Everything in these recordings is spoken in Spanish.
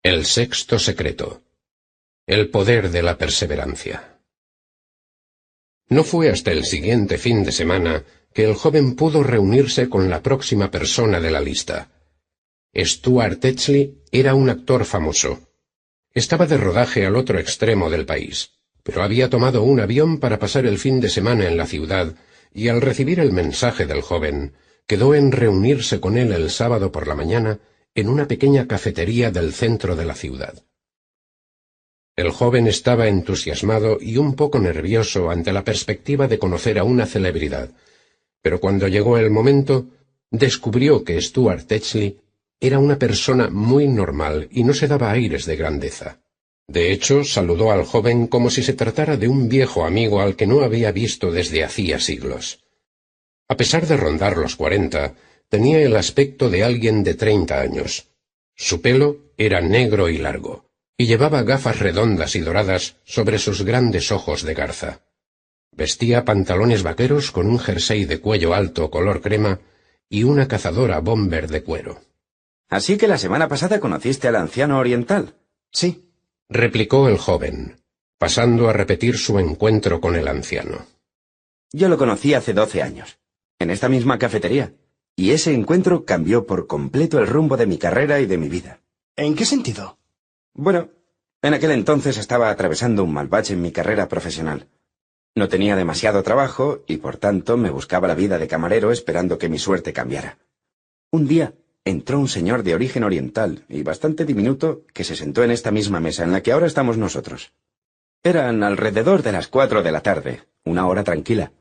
El sexto secreto. El poder de la perseverancia. No fue hasta el siguiente fin de semana que el joven pudo reunirse con la próxima persona de la lista. Stuart Tetchley era un actor famoso. Estaba de rodaje al otro extremo del país, pero había tomado un avión para pasar el fin de semana en la ciudad, y al recibir el mensaje del joven, quedó en reunirse con él el sábado por la mañana en una pequeña cafetería del centro de la ciudad. El joven estaba entusiasmado y un poco nervioso ante la perspectiva de conocer a una celebridad, pero cuando llegó el momento, descubrió que Stuart Tetchley era una persona muy normal y no se daba aires de grandeza. De hecho, saludó al joven como si se tratara de un viejo amigo al que no había visto desde hacía siglos. A pesar de rondar los 40, tenía el aspecto de alguien de 30 años. Su pelo era negro y largo, y llevaba gafas redondas y doradas sobre sus grandes ojos de garza. Vestía pantalones vaqueros con un jersey de cuello alto color crema y una cazadora bomber de cuero. Así que la semana pasada conociste al anciano oriental. Sí, replicó el joven, pasando a repetir su encuentro con el anciano. Yo lo conocí hace 12 años, en esta misma cafetería, y ese encuentro cambió por completo el rumbo de mi carrera y de mi vida. ¿En qué sentido? Bueno, en aquel entonces estaba atravesando un mal bache en mi carrera profesional. No tenía demasiado trabajo y por tanto me buscaba la vida de camarero esperando que mi suerte cambiara. Un día entró un señor de origen oriental y bastante diminuto que se sentó en esta misma mesa en la que ahora estamos nosotros. Eran alrededor de las 4 de la tarde, una hora tranquila.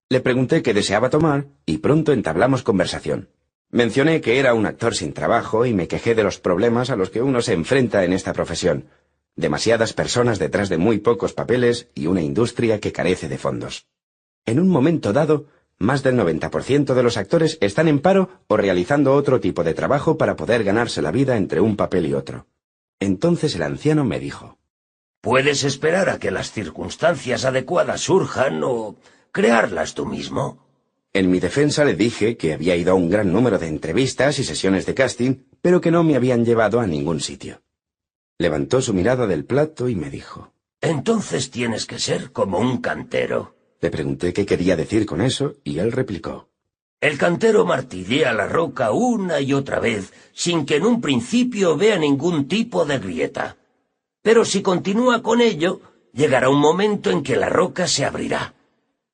Le pregunté qué deseaba tomar y pronto entablamos conversación. Mencioné que era un actor sin trabajo y me quejé de los problemas a los que uno se enfrenta en esta profesión. Demasiadas personas detrás de muy pocos papeles y una industria que carece de fondos. En un momento dado, más del 90% de los actores están en paro o realizando otro tipo de trabajo para poder ganarse la vida entre un papel y otro. Entonces el anciano me dijo: Puedes esperar a que las circunstancias adecuadas surjan o crearlas tú mismo. En mi defensa le dije que había ido a un gran número de entrevistas y sesiones de casting, pero que no me habían llevado a ningún sitio. Levantó su mirada del plato y me dijo: Entonces tienes que ser como un cantero. Le pregunté qué quería decir con eso y él replicó: El cantero martillea la roca una y otra vez sin que en un principio vea ningún tipo de grieta. Pero si continúa con ello, llegará un momento en que la roca se abrirá.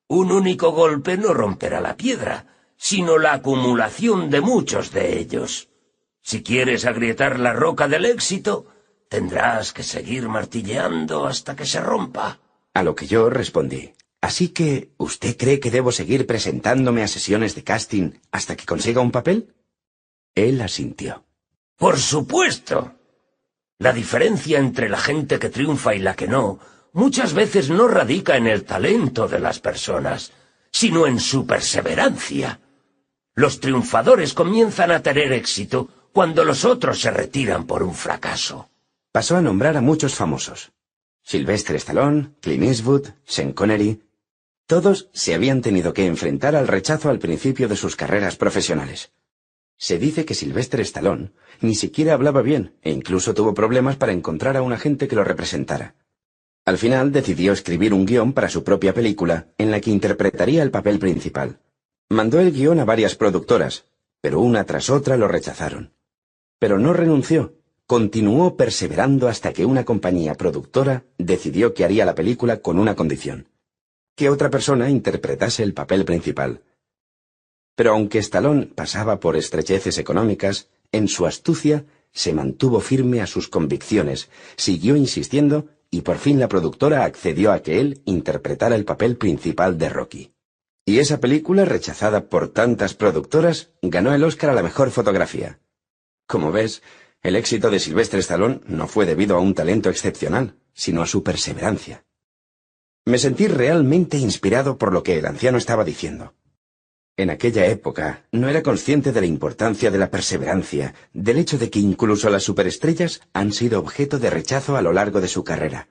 Un único golpe no romperá la piedra, sino la acumulación de muchos de ellos. Si quieres agrietar la roca del éxito, tendrás que seguir martilleando hasta que se rompa. A lo que yo respondí: ¿Así que usted cree que debo seguir presentándome a sesiones de casting hasta que consiga un papel? Él asintió. Por supuesto. La diferencia entre la gente que triunfa y la que no muchas veces no radica en el talento de las personas, sino en su perseverancia. Los triunfadores comienzan a tener éxito cuando los otros se retiran por un fracaso. Pasó a nombrar a muchos famosos: Sylvester Stallone, Clint Eastwood, Sean Connery. Todos se habían tenido que enfrentar al rechazo al principio de sus carreras profesionales. Se dice que Sylvester Stallone ni siquiera hablaba bien e incluso tuvo problemas para encontrar a un agente que lo representara. Al final decidió escribir un guión para su propia película en la que interpretaría el papel principal. Mandó el guión a varias productoras, pero una tras otra lo rechazaron. Pero no renunció, continuó perseverando hasta que una compañía productora decidió que haría la película con una condición: que otra persona interpretase el papel principal. Pero aunque Stallone pasaba por estrecheces económicas, en su astucia se mantuvo firme a sus convicciones, siguió insistiendo y por fin la productora accedió a que él interpretara el papel principal de Rocky. Y esa película, rechazada por tantas productoras, ganó el Oscar a la mejor fotografía. Como ves, el éxito de Sylvester Stallone no fue debido a un talento excepcional, sino a su perseverancia. Me sentí realmente inspirado por lo que el anciano estaba diciendo. En aquella época no era consciente de la importancia de la perseverancia, del hecho de que incluso las superestrellas han sido objeto de rechazo a lo largo de su carrera.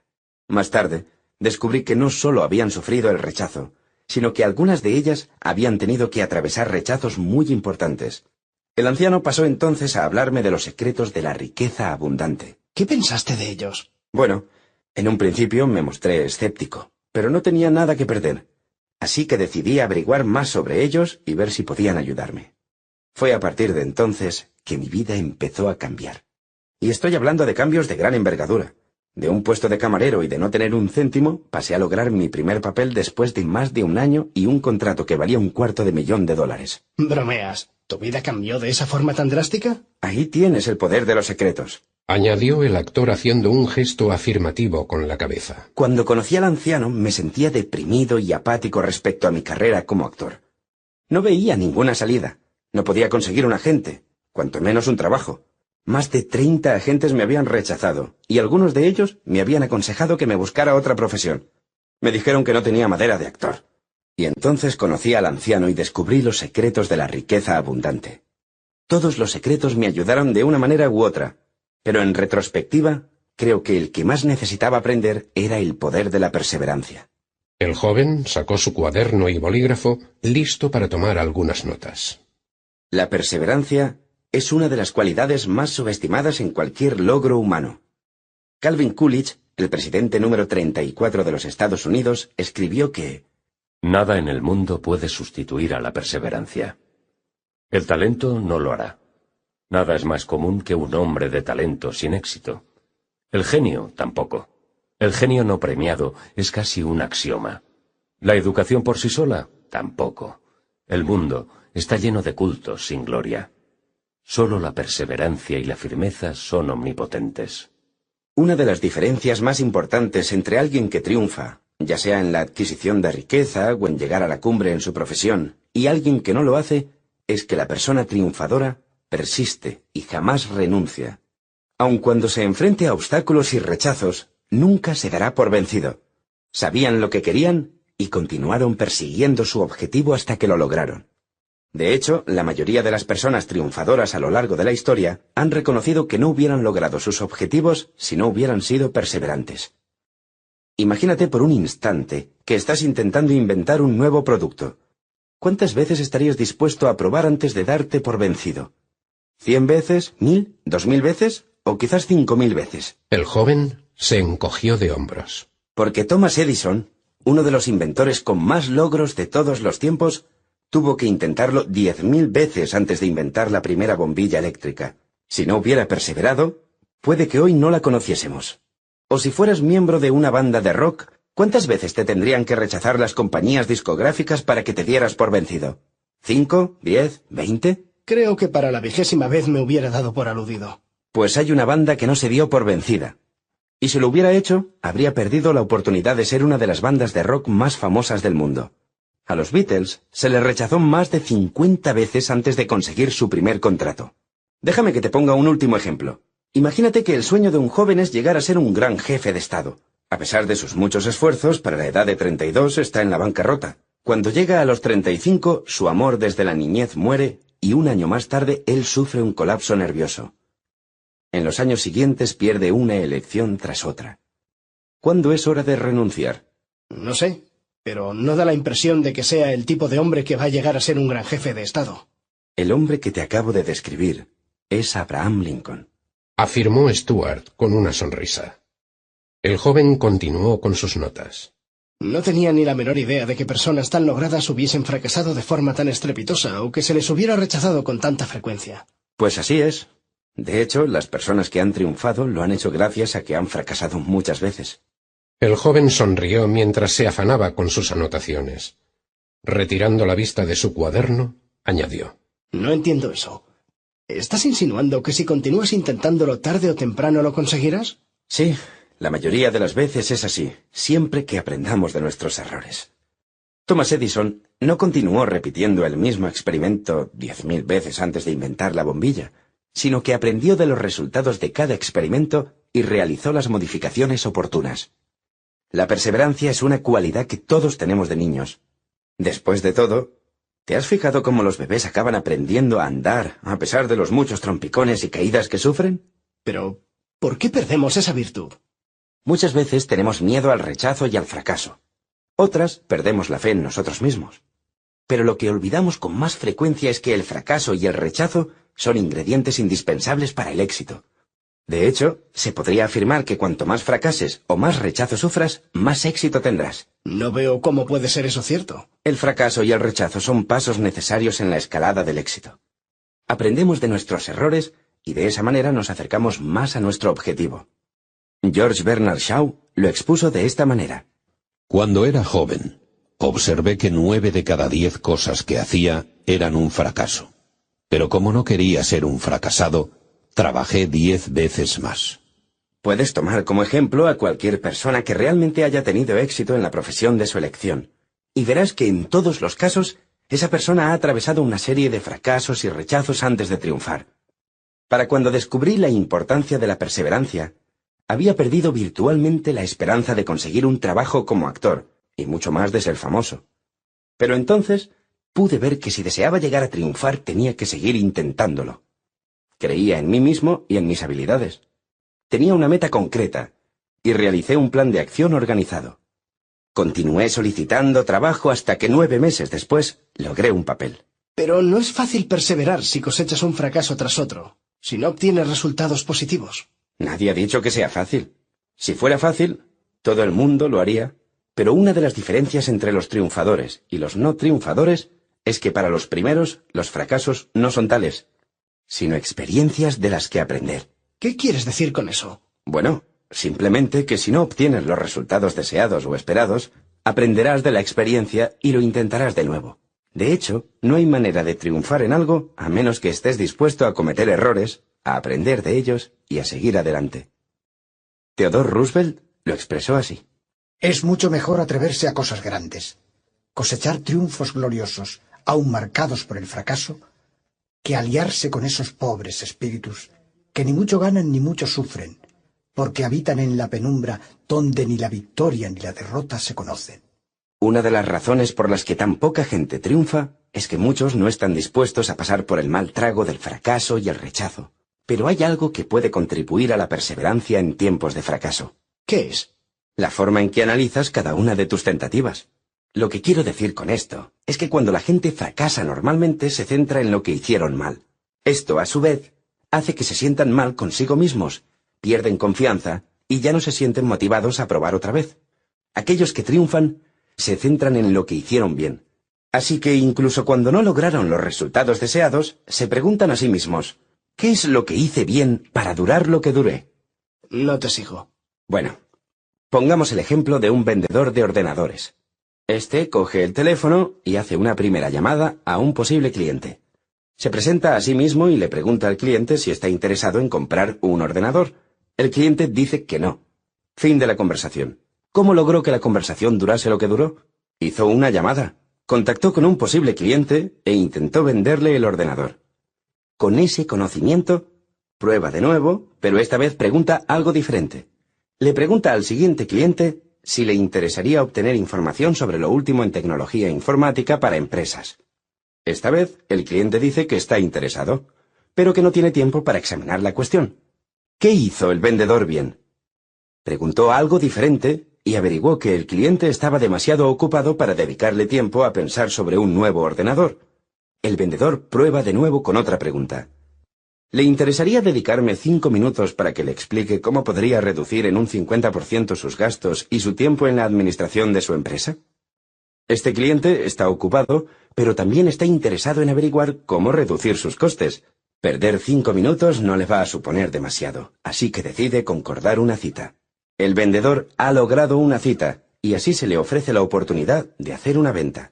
Más tarde, descubrí que no solo habían sufrido el rechazo, sino que algunas de ellas habían tenido que atravesar rechazos muy importantes. El anciano pasó entonces a hablarme de los secretos de la riqueza abundante. ¿Qué pensaste de ellos? Bueno, en un principio me mostré escéptico, pero no tenía nada que perder. Así que decidí averiguar más sobre ellos y ver si podían ayudarme. Fue a partir de entonces que mi vida empezó a cambiar. Y estoy hablando de cambios de gran envergadura. De un puesto de camarero y de no tener un céntimo, pasé a lograr mi primer papel después de más de un año y un contrato que valía $250,000. Bromeas. ¿Tu vida cambió de esa forma tan drástica? Ahí tienes el poder de los secretos. Añadió el actor haciendo un gesto afirmativo con la cabeza. Cuando conocí al anciano me sentía deprimido y apático respecto a mi carrera como actor. No veía ninguna salida. No podía conseguir un agente, cuanto menos un trabajo. Más de 30 agentes me habían rechazado, y algunos de ellos me habían aconsejado que me buscara otra profesión. Me dijeron que no tenía madera de actor. Y entonces conocí al anciano y descubrí los secretos de la riqueza abundante. Todos los secretos me ayudaron de una manera u otra, pero en retrospectiva, creo que el que más necesitaba aprender era el poder de la perseverancia. El joven sacó su cuaderno y bolígrafo, listo para tomar algunas notas. La perseverancia es una de las cualidades más subestimadas en cualquier logro humano. Calvin Coolidge, el presidente número 34 de los Estados Unidos, escribió que nada en el mundo puede sustituir a la perseverancia. El talento no lo hará. Nada es más común que un hombre de talento sin éxito. El genio tampoco. El genio no premiado es casi un axioma. La educación por sí sola tampoco. El mundo está lleno de cultos sin gloria. Solo la perseverancia y la firmeza son omnipotentes. Una de las diferencias más importantes entre alguien que triunfa, ya sea en la adquisición de riqueza o en llegar a la cumbre en su profesión, y alguien que no lo hace, es que la persona triunfadora persiste y jamás renuncia. Aun cuando se enfrente a obstáculos y rechazos, nunca se dará por vencido. Sabían lo que querían y continuaron persiguiendo su objetivo hasta que lo lograron. De hecho, la mayoría de las personas triunfadoras a lo largo de la historia han reconocido que no hubieran logrado sus objetivos si no hubieran sido perseverantes. Imagínate por un instante que estás intentando inventar un nuevo producto. ¿Cuántas veces estarías dispuesto a probar antes de darte por vencido? ¿100 veces? ¿1000? ¿2000 veces? ¿O quizás 5000 veces? El joven se encogió de hombros. Porque Thomas Edison, uno de los inventores con más logros de todos los tiempos, tuvo que intentarlo 10.000 veces antes de inventar la primera bombilla eléctrica. Si no hubiera perseverado, puede que hoy no la conociésemos. O si fueras miembro de una banda de rock, ¿cuántas veces te tendrían que rechazar las compañías discográficas para que te dieras por vencido? ¿5? ¿10? ¿20? Creo que para la 20ª vez me hubiera dado por aludido. Pues hay una banda que no se dio por vencida. Y si lo hubiera hecho, habría perdido la oportunidad de ser una de las bandas de rock más famosas del mundo. A los Beatles se les rechazó más de 50 veces antes de conseguir su primer contrato. Déjame que te ponga un último ejemplo. Imagínate que el sueño de un joven es llegar a ser un gran jefe de Estado. A pesar de sus muchos esfuerzos, para la edad de 32 está en la bancarrota. Cuando llega a los 35, su amor desde la niñez muere y un año más tarde él sufre un colapso nervioso. En los años siguientes pierde una elección tras otra. ¿Cuándo es hora de renunciar? No sé, pero no da la impresión de que sea el tipo de hombre que va a llegar a ser un gran jefe de Estado. El hombre que te acabo de describir es Abraham Lincoln, afirmó Stuart con una sonrisa. El joven continuó con sus notas. No tenía ni la menor idea de que personas tan logradas hubiesen fracasado de forma tan estrepitosa o que se les hubiera rechazado con tanta frecuencia. Pues así es. De hecho, las personas que han triunfado lo han hecho gracias a que han fracasado muchas veces. El joven sonrió mientras se afanaba con sus anotaciones. Retirando la vista de su cuaderno, añadió. No entiendo eso. ¿Estás insinuando que si continúas intentándolo tarde o temprano lo conseguirás? Sí, la mayoría de las veces es así, siempre que aprendamos de nuestros errores. Thomas Edison no continuó repitiendo el mismo experimento 10.000 veces antes de inventar la bombilla, sino que aprendió de los resultados de cada experimento y realizó las modificaciones oportunas. La perseverancia es una cualidad que todos tenemos de niños. Después de todo, ¿te has fijado cómo los bebés acaban aprendiendo a andar a pesar de los muchos trompicones y caídas que sufren? Pero, ¿por qué perdemos esa virtud? Muchas veces tenemos miedo al rechazo y al fracaso. Otras perdemos la fe en nosotros mismos. Pero lo que olvidamos con más frecuencia es que el fracaso y el rechazo son ingredientes indispensables para el éxito. De hecho, se podría afirmar que cuanto más fracases o más rechazo sufras, más éxito tendrás. No veo cómo puede ser eso cierto. El fracaso y el rechazo son pasos necesarios en la escalada del éxito. Aprendemos de nuestros errores y de esa manera nos acercamos más a nuestro objetivo. George Bernard Shaw lo expuso de esta manera. Cuando era joven, observé que 9 de cada 10 cosas que hacía eran un fracaso. Pero como no quería ser un fracasado, trabajé 10 veces más. Puedes tomar como ejemplo a cualquier persona que realmente haya tenido éxito en la profesión de su elección, y verás que en todos los casos, esa persona ha atravesado una serie de fracasos y rechazos antes de triunfar. Para cuando descubrí la importancia de la perseverancia, había perdido virtualmente la esperanza de conseguir un trabajo como actor, y mucho más de ser famoso. Pero entonces pude ver que si deseaba llegar a triunfar tenía que seguir intentándolo. Creía en mí mismo y en mis habilidades. Tenía una meta concreta, y realicé un plan de acción organizado. Continué solicitando trabajo hasta que 9 meses después logré un papel. Pero no es fácil perseverar si cosechas un fracaso tras otro, si no obtienes resultados positivos. Nadie ha dicho que sea fácil. Si fuera fácil, todo el mundo lo haría, pero una de las diferencias entre los triunfadores y los no triunfadores es que para los primeros los fracasos no son tales, sino experiencias de las que aprender. ¿Qué quieres decir con eso? Bueno, simplemente que si no obtienes los resultados deseados o esperados, aprenderás de la experiencia y lo intentarás de nuevo. De hecho, no hay manera de triunfar en algo a menos que estés dispuesto a cometer errores, a aprender de ellos y a seguir adelante. Theodore Roosevelt lo expresó así. Es mucho mejor atreverse a cosas grandes, cosechar triunfos gloriosos, aun marcados por el fracaso, que aliarse con esos pobres espíritus que ni mucho ganan ni mucho sufren, porque habitan en la penumbra donde ni la victoria ni la derrota se conocen. Una de las razones por las que tan poca gente triunfa es que muchos no están dispuestos a pasar por el mal trago del fracaso y el rechazo. Pero hay algo que puede contribuir a la perseverancia en tiempos de fracaso. ¿Qué es? La forma en que analizas cada una de tus tentativas. Lo que quiero decir con esto es que cuando la gente fracasa normalmente se centra en lo que hicieron mal. Esto, a su vez, hace que se sientan mal consigo mismos, pierden confianza y ya no se sienten motivados a probar otra vez. Aquellos que triunfan se centran en lo que hicieron bien. Así que incluso cuando no lograron los resultados deseados, se preguntan a sí mismos, ¿qué es lo que hice bien para durar lo que duré? No te sigo. Bueno, pongamos el ejemplo de un vendedor de ordenadores. Este coge el teléfono y hace una primera llamada a un posible cliente. Se presenta a sí mismo y le pregunta al cliente si está interesado en comprar un ordenador. El cliente dice que no. Fin de la conversación. ¿Cómo logró que la conversación durase lo que duró? Hizo una llamada, contactó con un posible cliente e intentó venderle el ordenador. Con ese conocimiento, prueba de nuevo, pero esta vez pregunta algo diferente. Le pregunta al siguiente cliente si le interesaría obtener información sobre lo último en tecnología informática para empresas. Esta vez, el cliente dice que está interesado, pero que no tiene tiempo para examinar la cuestión. ¿Qué hizo el vendedor bien? Preguntó algo diferente y averiguó que el cliente estaba demasiado ocupado para dedicarle tiempo a pensar sobre un nuevo ordenador. El vendedor prueba de nuevo con otra pregunta. ¿Le interesaría dedicarme 5 minutos para que le explique cómo podría reducir en un 50% sus gastos y su tiempo en la administración de su empresa? Este cliente está ocupado, pero también está interesado en averiguar cómo reducir sus costes. Perder 5 minutos no le va a suponer demasiado, así que decide concordar una cita. El vendedor ha logrado una cita, y así se le ofrece la oportunidad de hacer una venta.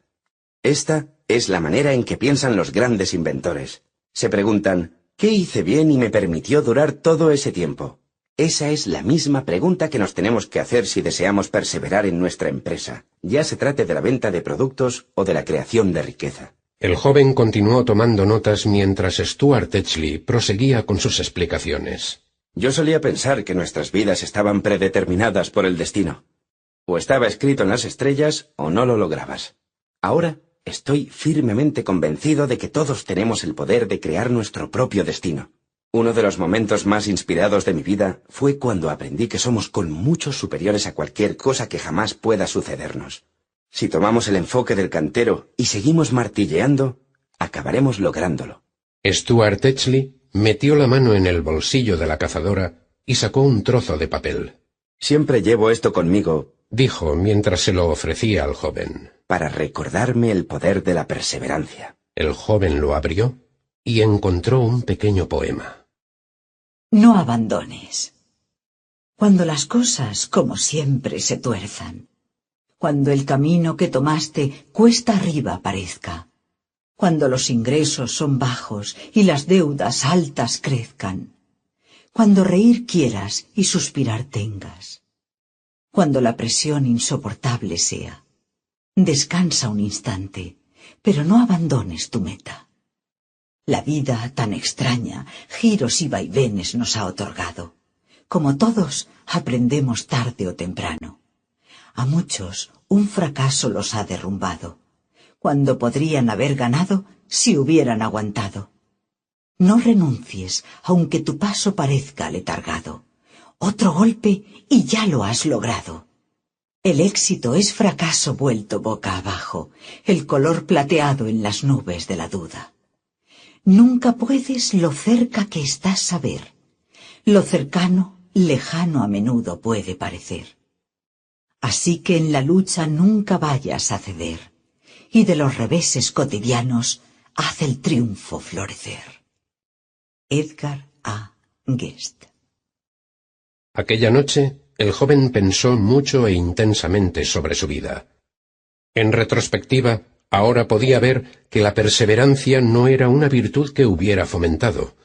Esta es la manera en que piensan los grandes inventores. Se preguntan, ¿qué hice bien y me permitió durar todo ese tiempo? Esa es la misma pregunta que nos tenemos que hacer si deseamos perseverar en nuestra empresa, ya se trate de la venta de productos o de la creación de riqueza. El joven continuó tomando notas mientras Stuart Etchley proseguía con sus explicaciones. Yo solía pensar que nuestras vidas estaban predeterminadas por el destino. O estaba escrito en las estrellas o no lo lograbas. Ahora estoy firmemente convencido de que todos tenemos el poder de crear nuestro propio destino. Uno de los momentos más inspirados de mi vida fue cuando aprendí que somos con muchos superiores a cualquier cosa que jamás pueda sucedernos. Si tomamos el enfoque del cantero y seguimos martilleando, acabaremos lográndolo. Stuart Etchley metió la mano en el bolsillo de la cazadora y sacó un trozo de papel. Siempre llevo esto conmigo, dijo mientras se lo ofrecía al joven, para recordarme el poder de la perseverancia. El joven lo abrió y encontró un pequeño poema. No abandones. Cuando las cosas, como siempre, se tuerzan, cuando el camino que tomaste cuesta arriba parezca, cuando los ingresos son bajos y las deudas altas crezcan, cuando reír quieras y suspirar tengas, cuando la presión insoportable sea, descansa un instante, pero no abandones tu meta. La vida tan extraña, giros y vaivenes nos ha otorgado. Como todos, aprendemos tarde o temprano. A muchos un fracaso los ha derrumbado, cuando podrían haber ganado si hubieran aguantado. No renuncies, aunque tu paso parezca letargado. Otro golpe y ya lo has logrado. El éxito es fracaso vuelto boca abajo, el color plateado en las nubes de la duda. Nunca puedes lo cerca que estás a ver. Lo cercano, lejano a menudo puede parecer. Así que en la lucha nunca vayas a ceder, y de los reveses cotidianos haz el triunfo florecer. Edgar A. Guest. Aquella noche, el joven pensó mucho e intensamente sobre su vida. En retrospectiva, ahora podía ver que la perseverancia no era una virtud que hubiera fomentado.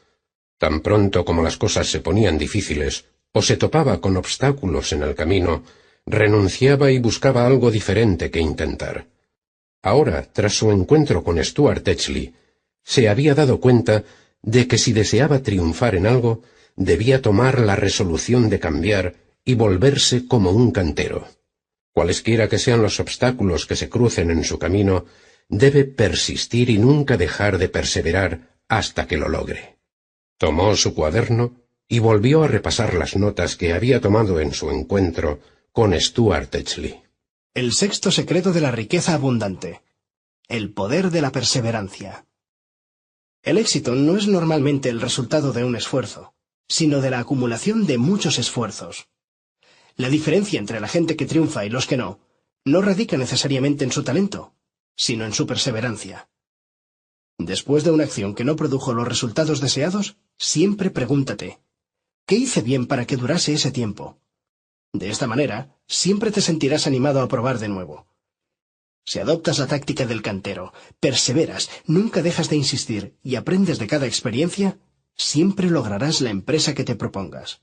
Tan pronto como las cosas se ponían difíciles, o se topaba con obstáculos en el camino, renunciaba y buscaba algo diferente que intentar. Ahora, tras su encuentro con Stuart Techley, se había dado cuenta de que si deseaba triunfar en algo, debía tomar la resolución de cambiar y volverse como un cantero. Cualesquiera que sean los obstáculos que se crucen en su camino, debe persistir y nunca dejar de perseverar hasta que lo logre. Tomó su cuaderno y volvió a repasar las notas que había tomado en su encuentro con Stuart Techley. El sexto secreto de la riqueza abundante. El poder de la perseverancia. El éxito no es normalmente el resultado de un esfuerzo, sino de la acumulación de muchos esfuerzos. La diferencia entre la gente que triunfa y los que no radica necesariamente en su talento, sino en su perseverancia. Después de una acción que no produjo los resultados deseados, siempre pregúntate, ¿qué hice bien para que durase ese tiempo? De esta manera, siempre te sentirás animado a probar de nuevo. Si adoptas la táctica del cantero, perseveras, nunca dejas de insistir y aprendes de cada experiencia, siempre lograrás la empresa que te propongas.